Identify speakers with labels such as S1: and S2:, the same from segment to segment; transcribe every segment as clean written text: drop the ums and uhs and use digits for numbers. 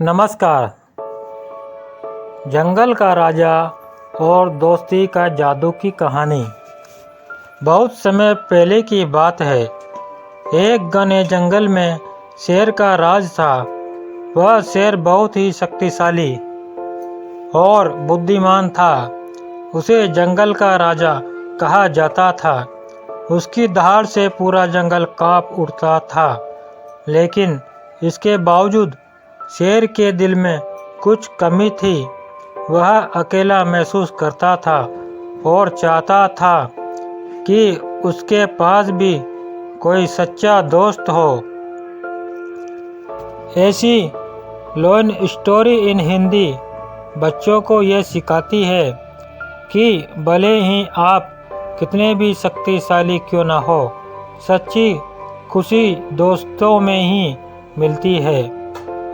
S1: नमस्कार। जंगल का राजा और दोस्ती का जादू की कहानी। बहुत समय पहले की बात है। एक घने जंगल में शेर का राज था। वह शेर बहुत ही शक्तिशाली और बुद्धिमान था। उसे जंगल का राजा कहा जाता था। उसकी दहाड़ से पूरा जंगल कांप उठता था। लेकिन इसके बावजूद शेर के दिल में कुछ कमी थी। वह अकेला महसूस करता था और चाहता था कि उसके पास भी कोई सच्चा दोस्त हो। ऐसी लोन स्टोरी इन हिंदी बच्चों को यह सिखाती है कि भले ही आप कितने भी शक्तिशाली क्यों न हो, सच्ची खुशी दोस्तों में ही मिलती है।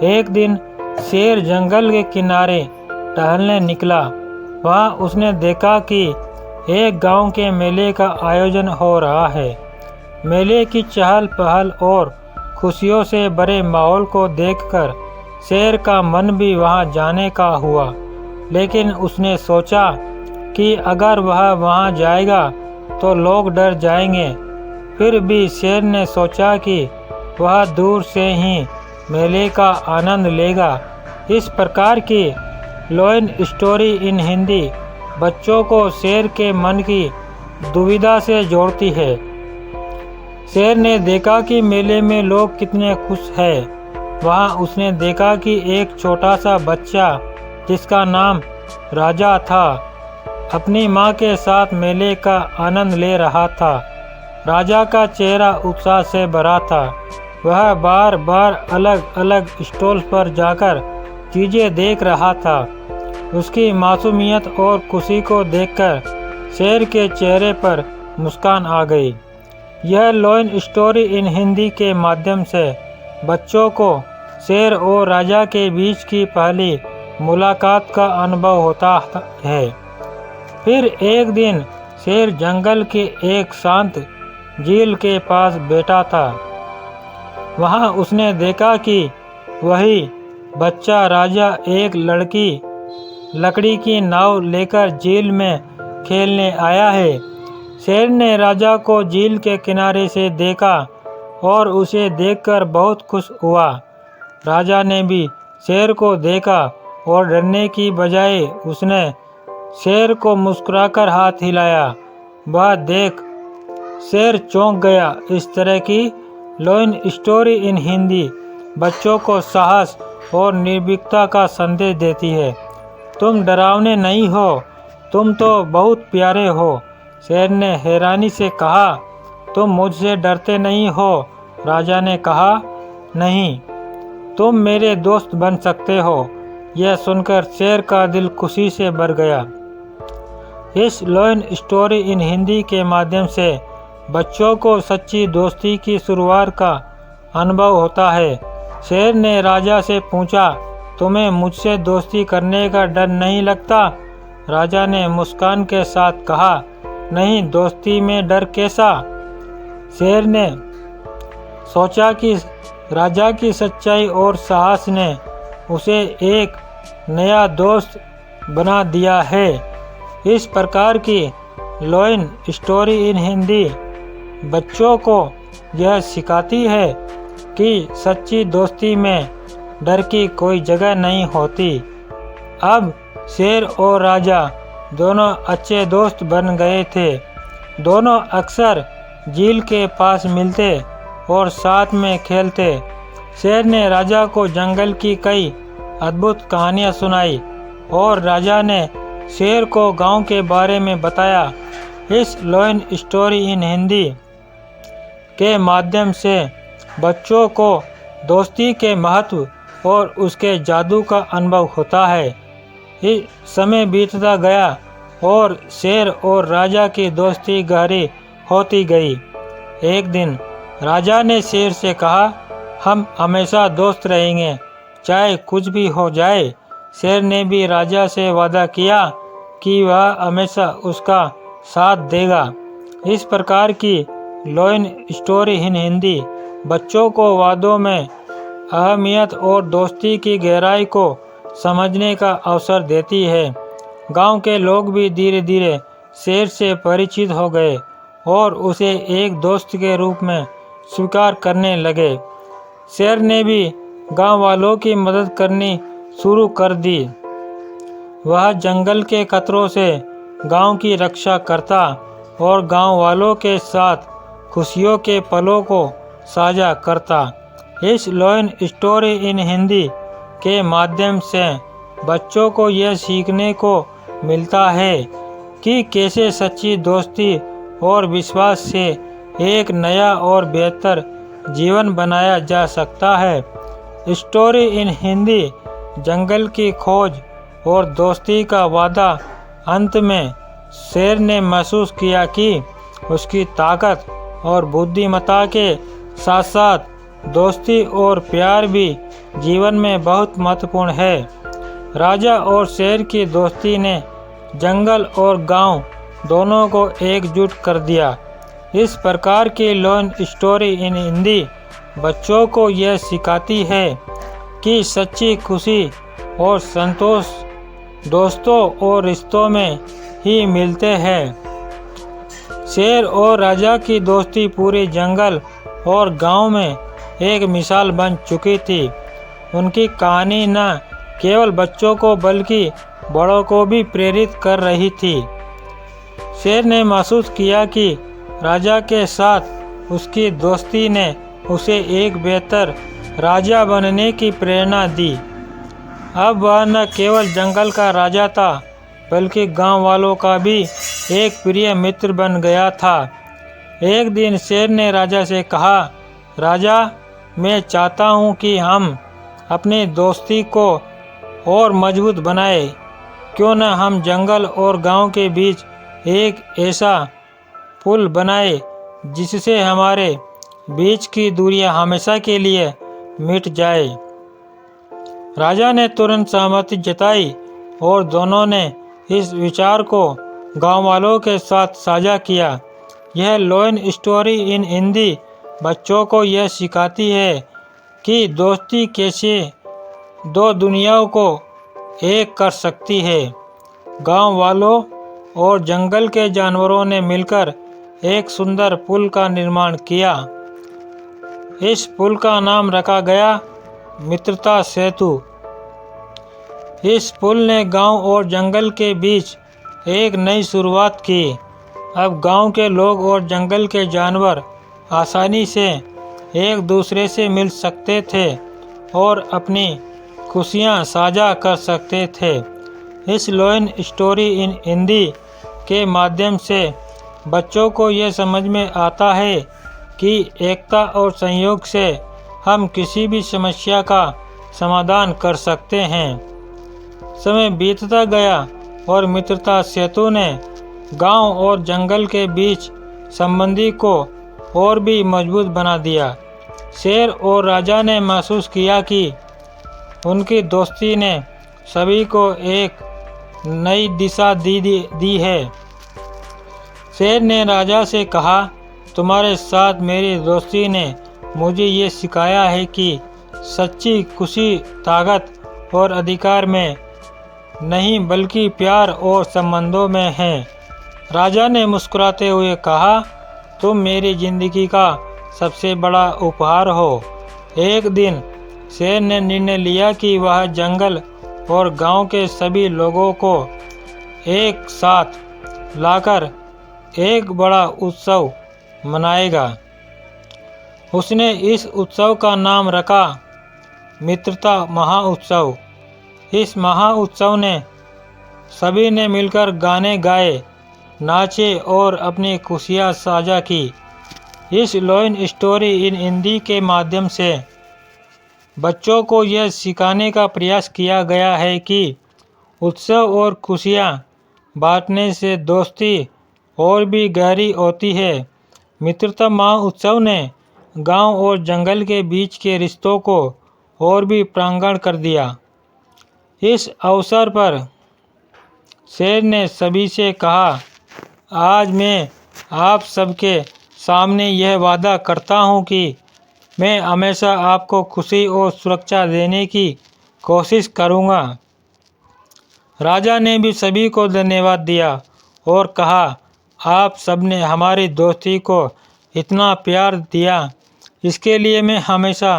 S1: एक दिन शेर जंगल के किनारे टहलने निकला। वहाँ उसने देखा कि एक गांव के मेले का आयोजन हो रहा है। मेले की चहल पहल और खुशियों से भरे माहौल को देखकर शेर का मन भी वहाँ जाने का हुआ। लेकिन उसने सोचा कि अगर वह वहाँ जाएगा तो लोग डर जाएंगे। फिर भी शेर ने सोचा कि वह दूर से ही मेले का आनंद लेगा। इस प्रकार की लोन स्टोरी इन हिंदी बच्चों को शेर के मन की दुविधा से जोड़ती है। शेर ने देखा कि मेले में लोग कितने खुश हैं। वहाँ उसने देखा कि एक छोटा सा बच्चा जिसका नाम राजा था, अपनी माँ के साथ मेले का आनंद ले रहा था। राजा का चेहरा उत्साह से भरा था। वह बार बार अलग अलग स्टॉल पर जाकर चीज़ें देख रहा था। उसकी मासूमियत और खुशी को देखकर शेर के चेहरे पर मुस्कान आ गई। यह लोन स्टोरी इन हिंदी के माध्यम से बच्चों को शेर और राजा के बीच की पहली मुलाकात का अनुभव होता है। फिर एक दिन शेर जंगल के एक शांत झील के पास बैठा था। वहाँ उसने देखा कि वही बच्चा राजा एक लकड़ी की नाव लेकर झील में खेलने आया है। शेर ने राजा को झील के किनारे से देखा और उसे देखकर बहुत खुश हुआ। राजा ने भी शेर को देखा और डरने की बजाय उसने शेर को मुस्कुराकर हाथ हिलाया। वह देख शेर चौंक गया। इस तरह की लोन स्टोरी इन हिंदी बच्चों को साहस और निर्भीकता का संदेश देती है। तुम डरावने नहीं हो, तुम तो बहुत प्यारे हो। शेर ने हैरानी से कहा, तुम मुझसे डरते नहीं हो? राजा ने कहा, नहीं, तुम मेरे दोस्त बन सकते हो। यह सुनकर शेर का दिल खुशी से भर गया। इस लोन स्टोरी इन हिंदी के माध्यम से बच्चों को सच्ची दोस्ती की शुरुआत का अनुभव होता है। शेर ने राजा से पूछा, तुम्हें मुझसे दोस्ती करने का डर नहीं लगता? राजा ने मुस्कान के साथ कहा, नहीं, दोस्ती में डर कैसा? शेर ने सोचा कि राजा की सच्चाई और साहस ने उसे एक नया दोस्त बना दिया है। इस प्रकार की लोन स्टोरी इन हिंदी बच्चों को यह सिखाती है कि सच्ची दोस्ती में डर की कोई जगह नहीं होती। अब शेर और राजा दोनों अच्छे दोस्त बन गए थे। दोनों अक्सर झील के पास मिलते और साथ में खेलते। शेर ने राजा को जंगल की कई अद्भुत कहानियाँ सुनाई और राजा ने शेर को गांव के बारे में बताया। इस लोन स्टोरी इन हिंदी के माध्यम से बच्चों को दोस्ती के महत्व और उसके जादू का अनुभव होता है। इस समय बीतता गया और शेर और राजा की दोस्ती गहरी होती गई। एक दिन राजा ने शेर से कहा, हम हमेशा दोस्त रहेंगे, चाहे कुछ भी हो जाए। शेर ने भी राजा से वादा किया कि वह हमेशा उसका साथ देगा। इस प्रकार की लोन स्टोरी इन हिंदी बच्चों को वादों में अहमियत और दोस्ती की गहराई को समझने का अवसर देती है। गांव के लोग भी धीरे धीरे शेर से परिचित हो गए और उसे एक दोस्त के रूप में स्वीकार करने लगे। शेर ने भी गांव वालों की मदद करनी शुरू कर दी। वह जंगल के खतरों से गांव की रक्षा करता और गांव वालों के साथ खुशियों के पलों को साझा करता। इस लोन स्टोरी इन हिंदी के माध्यम से बच्चों को यह सीखने को मिलता है कि कैसे सच्ची दोस्ती और विश्वास से एक नया और बेहतर जीवन बनाया जा सकता है। स्टोरी इन हिंदी जंगल की खोज और दोस्ती का वादा। अंत में शेर ने महसूस किया कि उसकी ताकत और बुद्धिमत्ता के साथ साथ दोस्ती और प्यार भी जीवन में बहुत महत्वपूर्ण है। राजा और शेर की दोस्ती ने जंगल और गांव दोनों को एकजुट कर दिया। इस प्रकार की लोन स्टोरी इन हिंदी बच्चों को यह सिखाती है कि सच्ची खुशी और संतोष दोस्तों और रिश्तों में ही मिलते हैं। शेर और राजा की दोस्ती पूरे जंगल और गांव में एक मिसाल बन चुकी थी। उनकी कहानी न केवल बच्चों को बल्कि बड़ों को भी प्रेरित कर रही थी। शेर ने महसूस किया कि राजा के साथ उसकी दोस्ती ने उसे एक बेहतर राजा बनने की प्रेरणा दी। अब वह न केवल जंगल का राजा था बल्कि गांव वालों का भी एक प्रिय मित्र बन गया था। एक दिन शेर ने राजा से कहा, राजा, मैं चाहता हूँ कि हम अपनी दोस्ती को और मजबूत बनाए। क्यों न हम जंगल और गांव के बीच एक ऐसा पुल बनाए जिससे हमारे बीच की दूरियां हमेशा के लिए मिट जाए। राजा ने तुरंत सहमति जताई और दोनों ने इस विचार को गांव वालों के साथ साझा किया। यह लोन स्टोरी इन हिंदी बच्चों को यह सिखाती है कि दोस्ती कैसे दो दुनियाओं को एक कर सकती है। गांव वालों और जंगल के जानवरों ने मिलकर एक सुंदर पुल का निर्माण किया। इस पुल का नाम रखा गया मित्रता सेतु। इस पुल ने गांव और जंगल के बीच एक नई शुरुआत की। अब गांव के लोग और जंगल के जानवर आसानी से एक दूसरे से मिल सकते थे और अपनी खुशियां साझा कर सकते थे। इस लोन स्टोरी इन हिंदी के माध्यम से बच्चों को यह समझ में आता है कि एकता और सहयोग से हम किसी भी समस्या का समाधान कर सकते हैं। समय बीतता गया और मित्रता सेतु ने गांव और जंगल के बीच संबंधी को और भी मजबूत बना दिया। शेर और राजा ने महसूस किया कि उनकी दोस्ती ने सभी को एक नई दिशा दी है। शेर ने राजा से कहा, तुम्हारे साथ मेरी दोस्ती ने मुझे ये सिखाया है कि सच्ची खुशी ताकत और अधिकार में नहीं बल्कि प्यार और संबंधों में है। राजा ने मुस्कुराते हुए कहा, तुम मेरी जिंदगी का सबसे बड़ा उपहार हो। एक दिन शेर ने निर्णय लिया कि वह जंगल और गांव के सभी लोगों को एक साथ लाकर एक बड़ा उत्सव मनाएगा। उसने इस उत्सव का नाम रखा मित्रता महाउत्सव। इस महाउत्सव ने सभी ने मिलकर गाने गाए, नाचे और अपनी खुशियाँ साझा की। इस लोन स्टोरी इन हिंदी के माध्यम से बच्चों को यह सिखाने का प्रयास किया गया है कि उत्सव और खुशियाँ बांटने से दोस्ती और भी गहरी होती है। मित्रता महोत्सव ने गांव और जंगल के बीच के रिश्तों को और भी प्रांगण कर दिया। इस अवसर पर शेर ने सभी से कहा, आज मैं आप सबके सामने यह वादा करता हूँ कि मैं हमेशा आपको खुशी और सुरक्षा देने की कोशिश करूँगा। राजा ने भी सभी को धन्यवाद दिया और कहा, आप सबने हमारी दोस्ती को इतना प्यार दिया, इसके लिए मैं हमेशा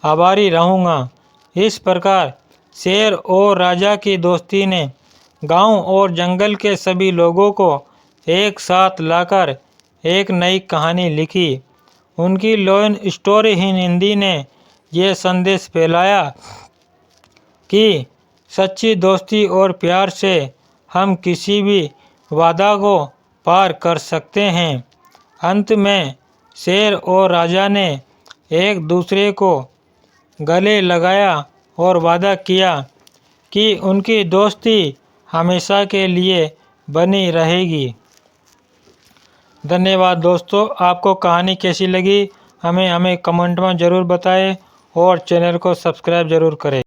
S1: आभारी रहूँगा। इस प्रकार शेर और राजा की दोस्ती ने गांव और जंगल के सभी लोगों को एक साथ लाकर एक नई कहानी लिखी। उनकी लॉयन स्टोरी इन हिंदी ने यह संदेश फैलाया कि सच्ची दोस्ती और प्यार से हम किसी भी बाधा को पार कर सकते हैं। अंत में शेर और राजा ने एक दूसरे को गले लगाया और वादा किया कि उनकी दोस्ती हमेशा के लिए बनी रहेगी। धन्यवाद दोस्तों, आपको कहानी कैसी लगी हमें कमेंट में ज़रूर बताएं और चैनल को सब्सक्राइब ज़रूर करें।